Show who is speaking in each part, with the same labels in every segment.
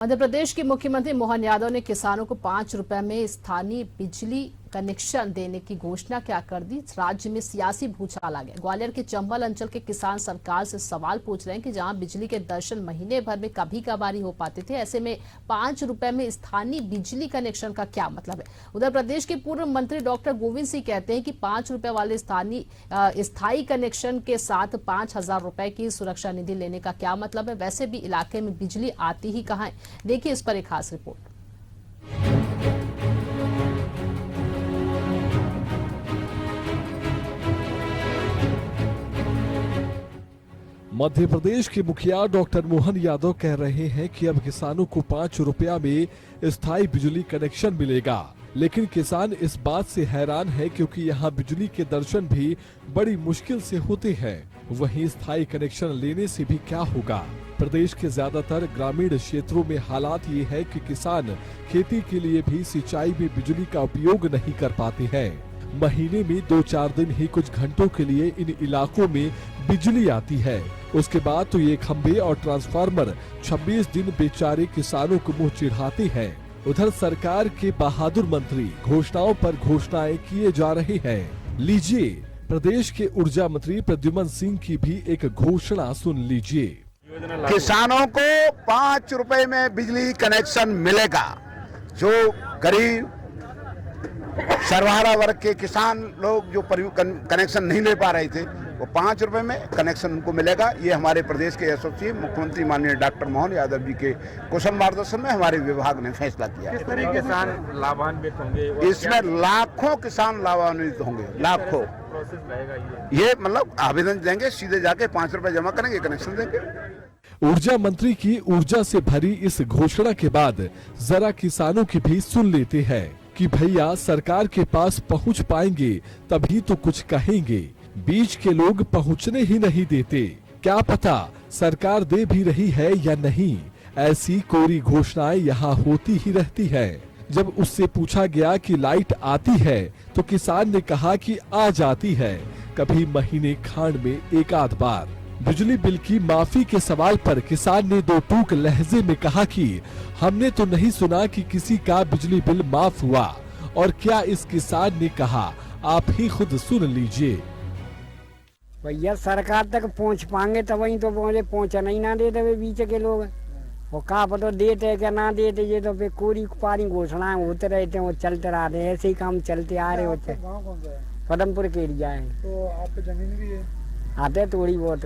Speaker 1: मध्य प्रदेश के मुख्यमंत्री मोहन यादव ने किसानों को 5 रुपए में स्थानीय बिजली कनेक्शन देने की घोषणा क्या कर दी। राज्य में सियासी भूचाल आ गया। ग्वालियर के चंबल अंचल के किसान सरकार से सवाल पूछ रहे हैं कि जहां बिजली के दर्शन महीने भर में कभी कभार हो पाते थे, ऐसे में 5 रुपए में स्थानीय बिजली कनेक्शन का क्या मतलब है। उधर प्रदेश के पूर्व मंत्री डॉक्टर गोविंद सिंह कहते हैं कि 5 रुपए वाले स्थायी कनेक्शन के साथ 5,000 रुपए की सुरक्षा निधि लेने का क्या मतलब है। वैसे भी इलाके में बिजली आती ही कहाँ है, देखिए इस पर एक खास रिपोर्ट।
Speaker 2: मध्य प्रदेश के मुखिया डॉक्टर मोहन यादव कह रहे हैं कि अब किसानों को 5 रुपया में स्थायी बिजली कनेक्शन मिलेगा, लेकिन किसान इस बात से हैरान है क्योंकि यहाँ बिजली के दर्शन भी बड़ी मुश्किल से होते हैं। वहीं स्थायी कनेक्शन लेने से भी क्या होगा। प्रदेश के ज्यादातर ग्रामीण क्षेत्रों में हालात ये है कि किसान खेती के लिए भी सिंचाई में बिजली का उपयोग नहीं कर पाते हैं। महीने में 2-4 दिन ही कुछ घंटों के लिए इन इलाकों में बिजली आती है। उसके बाद तो ये खंभे और ट्रांसफार्मर 26 दिन बेचारे किसानों को मुंह चिढ़ाते हैं। उधर सरकार के बहादुर मंत्री घोषणाओं पर घोषणाएं किए जा रहे हैं। लीजिए प्रदेश के ऊर्जा मंत्री प्रद्युमन सिंह की भी एक घोषणा सुन लीजिए।
Speaker 3: किसानों को 5 रुपए में बिजली कनेक्शन मिलेगा। जो गरीब सर्वहारा वर्ग के किसान लोग जो कनेक्शन नहीं ले पा रहे थे, वो 5 रुपए में कनेक्शन उनको मिलेगा। ये हमारे प्रदेश के एसओसी मुख्यमंत्री माननीय डॉक्टर मोहन यादव जी के कुशल मार्गदर्शन में हमारे विभाग ने फैसला किया।
Speaker 4: किस तरह किसान लाभान्वित होंगे?
Speaker 3: इसमें लाखों किसान लाभान्वित होंगे, लाखों।
Speaker 4: प्रोसेस रहेगा
Speaker 3: ये मतलब आवेदन देंगे, सीधे जाके 5 रुपए जमा करेंगे, कनेक्शन देंगे।
Speaker 2: ऊर्जा मंत्री की ऊर्जा से भरी इस घोषणा के बाद जरा किसानों की भी सुन लेते हैं कि भैया सरकार के पास पहुंच पाएंगे तभी तो कुछ कहेंगे। बीच के लोग पहुंचने ही नहीं देते। क्या पता सरकार दे भी रही है या नहीं। ऐसी कोरी घोषणाएं यहाँ होती ही रहती है। जब उससे पूछा गया कि लाइट आती है तो किसान ने कहा कि आ जाती है, कभी महीने खांड में एक आध बार। बिजली बिल की माफी के सवाल पर किसान ने 2 टूक लहजे में कहा कि हमने तो नहीं सुना कि किसी का बिजली बिल माफ हुआ। और क्या इस किसान ने कहा, आप ही खुद सुन लीजिए।
Speaker 5: भैया सरकार तक पहुंच पाएंगे तब वही तो पहुंचा नहीं ना देते वे बीच के लोग। वो कहा पता देते क्या ना देते, ये तो कोरी पारी घोषणाएं होते रहते हैं, वो चलते रहते हैं, ऐसे ही काम चलते आ रहे होते। पदमपुर के एरिया है।
Speaker 4: तो आपकी जमीन भी है?
Speaker 5: आते थोड़ी बहुत।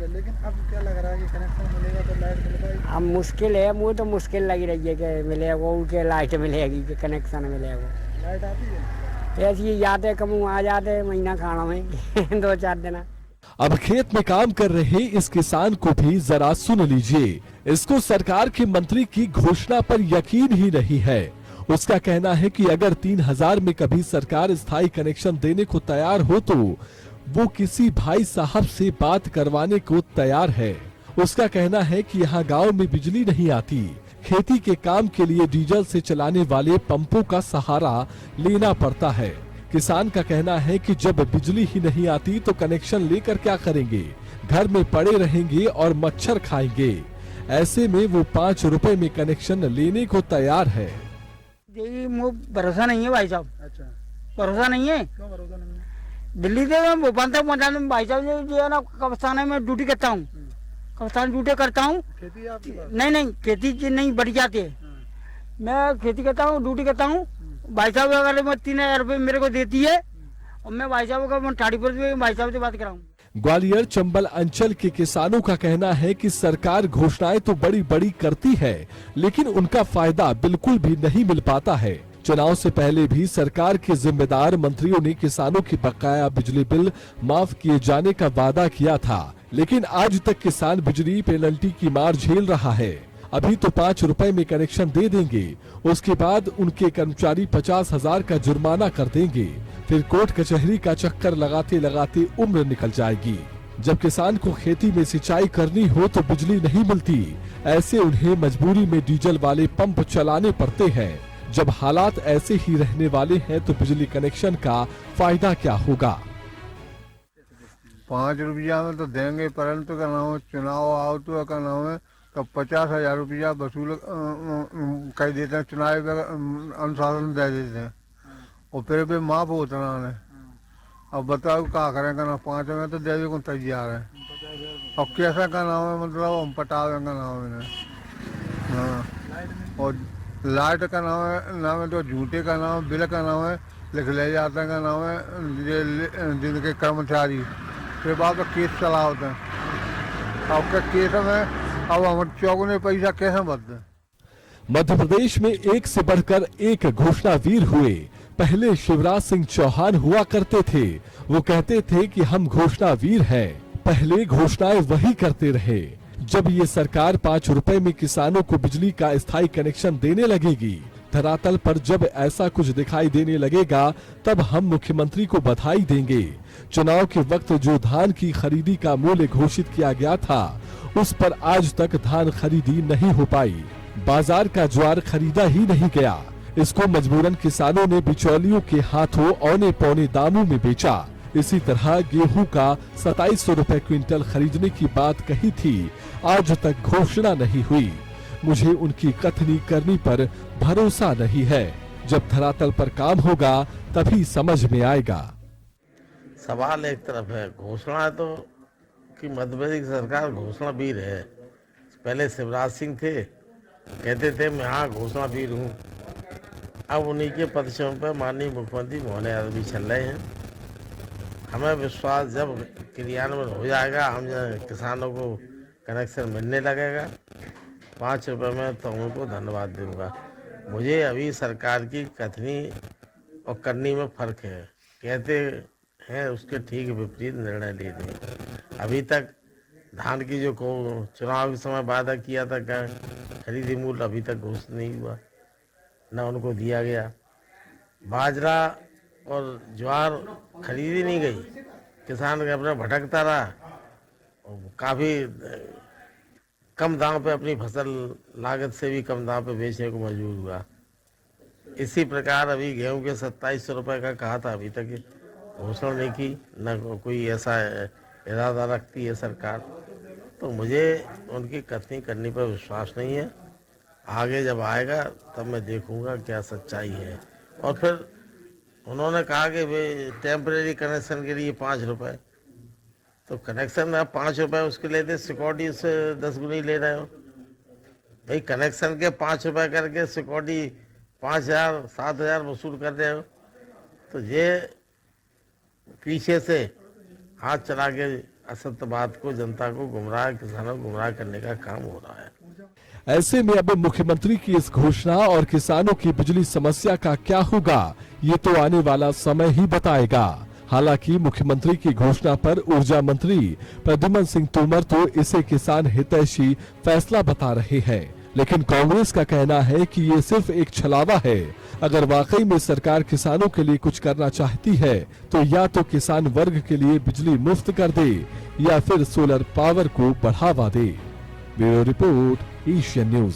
Speaker 4: लेकिन अब क्या लग रहा है कि कनेक्शन मिलेगा तो लाइट मिलेगा?
Speaker 5: अब मुश्किल है, मुझे तो मुश्किल लगी रही है कि मिलेगा, उनके लाइट मिलेगी कि कनेक्शन मिलेगा।
Speaker 4: लाइट आती है?
Speaker 5: ऐसी जाते कम आ जाते महीना खाना में 2-4 दिन।
Speaker 2: अब खेत में काम कर रहे इस किसान को भी जरा सुन लीजिए। इसको सरकार के मंत्री की घोषणा पर यकीन ही नहीं है। उसका कहना है कि अगर 3,000 में कभी सरकार स्थायी कनेक्शन देने को तैयार हो तो वो किसी भाई साहब से बात करवाने को तैयार है। उसका कहना है कि यहाँ गांव में बिजली नहीं आती, खेती के काम के लिए डीजल से चलाने वाले पंपों का सहारा लेना पड़ता है। किसान का कहना है कि जब बिजली ही नहीं आती तो कनेक्शन लेकर क्या करेंगे, घर में पड़े रहेंगे और मच्छर खाएंगे। ऐसे में वो 5 रुपए में कनेक्शन लेने को तैयार है।
Speaker 5: भरोसा नहीं है भाई साहब।
Speaker 4: अच्छा,
Speaker 5: भरोसा नहीं है।
Speaker 4: क्यों भरोसा नहीं है?
Speaker 5: दिल्ली से मैं भोपाल तक पहुँचा दूँ भाई साहब। जो है ना कब्रिस्तान में ड्यूटी करता हूँ, कब्रिस्तान ड्यूटी करता हूँ।
Speaker 4: खेती है आपकी?
Speaker 5: नहीं खेती नहीं बढ़ जाती है। मैं खेती करता हूँ, ड्यूटी करता हूँ। भाई साहब अगर मैं 3,000 रुपये मेरे को देती है और मैं भाई साहब का ठाड़ी पर भाई साहब से बात कराऊँ।
Speaker 2: ग्वालियर चंबल अंचल के किसानों का कहना है कि सरकार घोषणाएं तो बड़ी बड़ी करती है, लेकिन उनका फायदा बिल्कुल भी नहीं मिल पाता है। चुनाव से पहले भी सरकार के जिम्मेदार मंत्रियों ने किसानों की बकाया बिजली बिल माफ किए जाने का वादा किया था, लेकिन आज तक किसान बिजली पेनल्टी की मार झेल रहा है। अभी तो 5 रुपए में कनेक्शन दे देंगे, उसके बाद उनके कर्मचारी 50,000 का जुर्माना कर देंगे। फिर कोर्ट कचहरी का चक्कर लगाते लगाते उम्र निकल जाएगी। जब किसान को खेती में सिंचाई करनी हो तो बिजली नहीं मिलती। ऐसे उन्हें मजबूरी में डीजल वाले पंप चलाने पड़ते हैं। जब हालात ऐसे ही रहने वाले हैं तो बिजली कनेक्शन का फायदा क्या होगा।
Speaker 6: 5 रुपया में तो देंगे, परंतु का नाम चुनाव आओ तो का नाम है तो 50,000 रुपया वसूल कर देते हैं, चुनाव अनुशासन दे देते हैं और फिर भी माफ होता है। अब बताओ क्या करेंगे ना, 5 में तो देवी को तैयार है। और कैसा का नाम है, मतलब हम पटावे का नाम है। हाँ, और लाइट का नाम है तो झूठे का नाम, बिल का नाम है, लिख ले जाते का नाम है जिनके कर्मचारी। फिर बाद में केस चला होता है। अब क्या केस में अब हम चौगुने पैसा कैसे भरते हैं।
Speaker 2: मध्य प्रदेश में एक से बढ़कर एक घोषणावीर हुए। पहले शिवराज सिंह चौहान हुआ करते थे। वो कहते थे कि हम घोषणावीर हैं। पहले घोषणाएं वही करते रहे। जब ये सरकार 5 रुपए में किसानों को बिजली का स्थायी कनेक्शन देने लगेगी, धरातल पर जब ऐसा कुछ दिखाई देने लगेगा, तब हम मुख्यमंत्री को बधाई देंगे। चुनाव के वक्त जो धान की खरीदी का मूल्य घोषित किया गया था, उस पर आज तक धान खरीदी नहीं हो पाई। बाजार का ज्वार खरीदा ही नहीं गया। इसको मजबूरन किसानों ने बिचौलियों के हाथों औने पौने दामों में बेचा। इसी तरह गेहूं का 2700 रुपए क्विंटल खरीदने की बात कही थी, आज तक घोषणा नहीं हुई। मुझे उनकी कथनी करनी पर भरोसा नहीं है। जब धरातल पर काम होगा तभी समझ में आएगा।
Speaker 7: सवाल एक तरफ है, घोषणा है तो कि मध्य प्रदेश की सरकार घोषणावीर है। पहले शिवराज सिंह थे, कहते थे मैं हाँ घोषणावीर हूँ। अब उन्हीं के पदक्षेपों पर माननीय मुख्यमंत्री मोहन यादव भी चल रहे हैं। हमें विश्वास जब क्रियान्वयन हो जाएगा, हम किसानों को कनेक्शन मिलने लगेगा 5 रुपये में, तो उनको धन्यवाद दूंगा। मुझे अभी सरकार की कथनी और करनी में फर्क है। कहते हैं उसके ठीक विपरीत निर्णय लेते। अभी तक धान की जो चुनाव के समय वादा किया था क्या खरीदी मूल्य अभी तक घोषित नहीं हुआ, न उनको दिया गया। बाजरा और ज्वार खरीदी नहीं गई, किसान अपना भटकता रहा, काफ़ी कम दाम पे अपनी फसल लागत से भी कम दाम पे बेचने को मजबूर हुआ। इसी प्रकार अभी गेहूं के 2700 रुपये का कहा था, अभी तक घोषणा नहीं की, न कोई ऐसा इरादा रखती है सरकार। तो मुझे उनकी कथनी करने पर विश्वास नहीं है। आगे जब आएगा तब मैं देखूंगा क्या सच्चाई है। और फिर उन्होंने कहा कि वे टेम्परेरी कनेक्शन के लिए 5 रुपये, तो कनेक्शन में आप 5 रुपये उसके लेते, सिक्योरिटी से 10 गुनी ले रहे हो। भाई कनेक्शन के 5 रुपये करके सिक्योरिटी 5,000 7,000 वसूल कर रहे हो, तो ये पीछे से हाथ चला के असत्य बात को, जनता को गुमराह, किसानों को गुमराह करने का काम हो रहा है।
Speaker 2: ऐसे में अब मुख्यमंत्री की इस घोषणा और किसानों की बिजली समस्या का क्या होगा, ये तो आने वाला समय ही बताएगा। हालांकि मुख्यमंत्री की घोषणा पर ऊर्जा मंत्री प्रद्युम्न सिंह तोमर तो इसे किसान हितैषी फैसला बता रहे हैं, लेकिन कांग्रेस का कहना है कि ये सिर्फ एक छलावा है। अगर वाकई में सरकार किसानों के लिए कुछ करना चाहती है तो या तो किसान वर्ग के लिए बिजली मुफ्त कर दे या फिर सोलर पावर को बढ़ावा दे। Bureau report, Asian news.